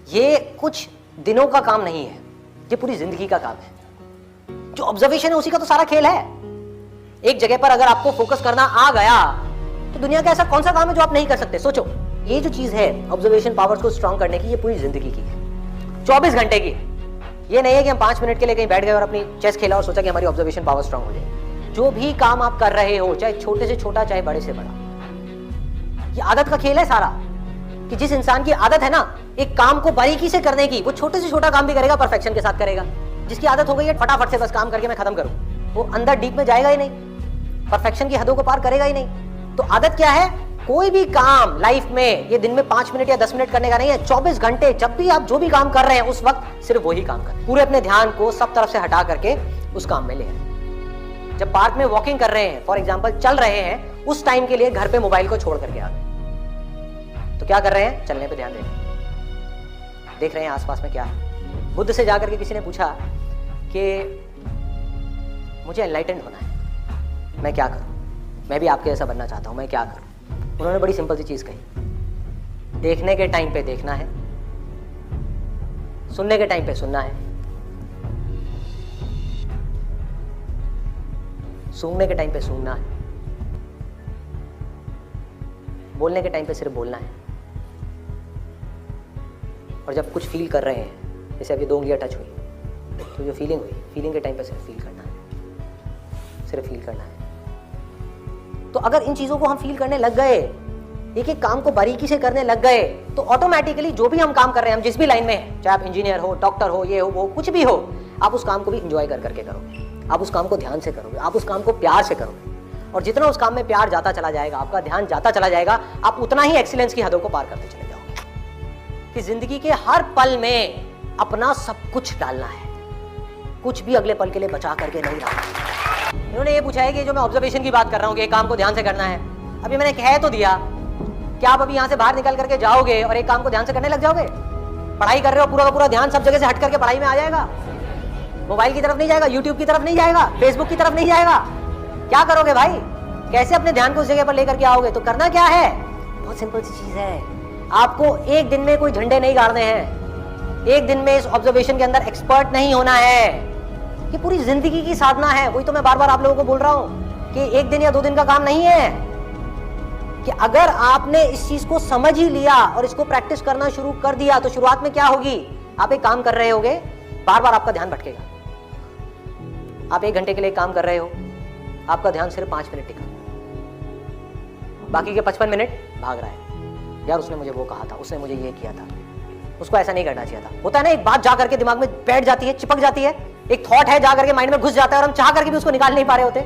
ये कुछ दिनों का काम नहीं है, ये पूरी जिंदगी का काम है। जो ऑब्जर्वेशन है उसी का तो सारा खेल है। एक जगह पर अगर आपको फोकस करना आ गया तो दुनिया का ऐसा कौन सा काम है जो आप नहीं कर सकते। सोचो, ये जो चीज है ऑब्जर्वेशन पावर्स को स्ट्रांग करने की, ये पूरी जिंदगी की है, 24 घंटे की है। ये नहीं है कि हम 5 मिनट के लिए कहीं बैठ गए और अपनी चेस खेला और सोचा कि हमारी ऑब्जर्वेशन पावर स्ट्रांग हो जाए। जो भी काम आप कर रहे हो, चाहे छोटे से छोटा चाहे बड़े से बड़ा, ये आदत का खेल है सारा। कि जिस इंसान की आदत है ना एक काम को बारीकी से करने की, वो छोटे से छोटा काम भी करेगा, परफेक्शन के साथ करेगा। जिसकी आदत हो गई है फटाफट से बस काम करके मैं खत्म करूं, वो अंदर डीप में जाएगा ही नहीं, परफेक्शन की हदों को पार करेगा ही नहीं। तो आदत क्या है, कोई भी काम लाइफ में ये दिन में 5 मिनट या 10 मिनट करने का नहीं है, 24 घंटे जब भी आप जो भी काम कर रहे हैं उस वक्त सिर्फ वही काम करें। पूरे अपने ध्यान को सब तरफ से हटा करके उस काम में ले आए। जब पार्क में वॉकिंग कर रहे हैं, फॉर एग्जाम्पल चल रहे हैं, उस टाइम के लिए घर पे मोबाइल को छोड़ करके आ गए। तो क्या कर रहे हैं, चलने पे ध्यान दे रहे हैं, देख रहे हैं आसपास में क्या है। बुद्ध से जाकर के किसी ने पूछा कि मुझे एनलाइटेंड होना है, मैं क्या करूं, मैं भी आपके जैसा बनना चाहता हूं, मैं क्या करूं। उन्होंने बड़ी सिंपल सी चीज कही, देखने के टाइम पे देखना है, सुनने के टाइम पे सुनना है, सूंघने के टाइम पे सूंघना है, बोलने के टाइम पे सिर्फ बोलना है। और जब कुछ फील कर रहे हैं, जैसे अभी 2 उंगलियां टच हुई, तो जो फीलिंग हुई, फीलिंग के टाइम पे सिर्फ फील करना है, सिर्फ फील करना है। तो अगर इन चीजों को हम फील करने लग गए, एक एक काम को बारीकी से करने लग गए, तो ऑटोमेटिकली जो भी हम काम कर रहे हैं, हम जिस भी लाइन में हैं, चाहे आप इंजीनियर हो, डॉक्टर हो, ये हो, वो कुछ भी हो, आप उस काम को भी इंजॉय कर करके करोगे, आप उस काम को ध्यान से करोगे, आप उस काम को प्यार से करोगे। और जितना उस काम में प्यार जाता चला जाएगा, आपका ध्यान जाता चला जाएगा, आप उतना ही एक्सीलेंस की हदों को पार करते चले जाओगे। कि जिंदगी के हर पल में अपना सब कुछ डालना है, कुछ भी अगले पल के लिए बचा करके नहीं रखना। इन्होंने ये पूछा है कि जो मैं ऑब्जर्वेशन की बात कर रहा हूँ कि एक काम को ध्यान से करना है, अभी मैंने कह तो दिया, क्या आप अभी यहाँ से बाहर निकल करके जाओगे और एक काम को ध्यान से करने लग जाओगे? पढ़ाई कर रहे हो, पूरा का पूरा ध्यान सब जगह से हट करके पढ़ाई में आ जाएगा, मोबाइल की तरफ नहीं जाएगा, यूट्यूब की तरफ नहीं जाएगा, फेसबुक की तरफ नहीं जाएगा। क्या करोगे भाई? कैसे अपने ध्यान को उस जगह पर लेकर के आओगे? तो करना क्या है, बहुत सिंपल सी चीज है। आपको एक दिन में कोई झंडे नहीं गाड़ने हैं, एक दिन में इस ऑब्जर्वेशन के अंदर एक्सपर्ट नहीं होना है, ये पूरी जिंदगी की साधना है। वही तो मैं बार बार आप लोगों को बोल रहा हूं कि एक दिन या 2 दिन का काम नहीं है। कि अगर आपने इस चीज को समझ ही लिया और इसको प्रैक्टिस करना शुरू कर दिया, तो शुरुआत में क्या होगी, आप एक काम कर रहे होगे, बार बार आपका ध्यान भटकेगा। आप 1 घंटे के लिए काम कर रहे हो, आपका ध्यान सिर्फ 5 मिनट टिका, बाकी के 55 मिनट भाग रहा है। यार उसने मुझे वो कहा था, उसने मुझे ये किया था, उसको ऐसा नहीं करना चाहिए था। होता है ना, एक बात जा करके दिमाग में बैठ जाती है, चिपक जाती है, एक थॉट है जा करके माइंड में घुस जाता है और हम चाह करके भी उसको निकाल नहीं पा रहे होते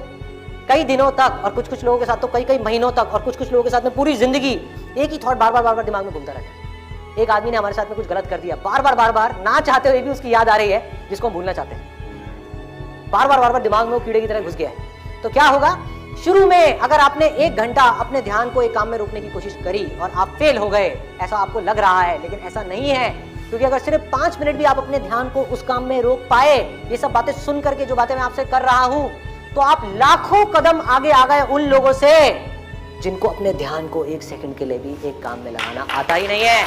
कई दिनों तक, और कुछ लोगों के साथ तो कई महीनों तक, और कुछ लोगों के साथ में पूरी जिंदगी एक ही थॉट बार बार दिमाग में घूमता रहता है। एक आदमी ने हमारे साथ में कुछ गलत कर दिया, बार बार ना चाहते हुए भी उसकी याद आ रही है, जिसको हम भूलना चाहते हैं, बार बार दिमाग में वो कीड़े की तरह घुस गया है। तो क्या होगा, शुरू में अगर आपने 1 घंटा अपने ध्यान को एक काम में रोकने की कोशिश करी और आप फेल हो गए, ऐसा आपको लग रहा है, लेकिन ऐसा नहीं है। क्योंकि अगर सिर्फ 5 मिनट भी आप अपने ध्यान को उस काम में रोक पाए, ये सब बातें सुन करके जो बातें मैं आपसे कर रहा हूं, तो आप लाखों कदम आगे आ गए उन लोगों से जिनको अपने ध्यान को 1 सेकंड के लिए भी एक काम में लगाना आता ही नहीं है।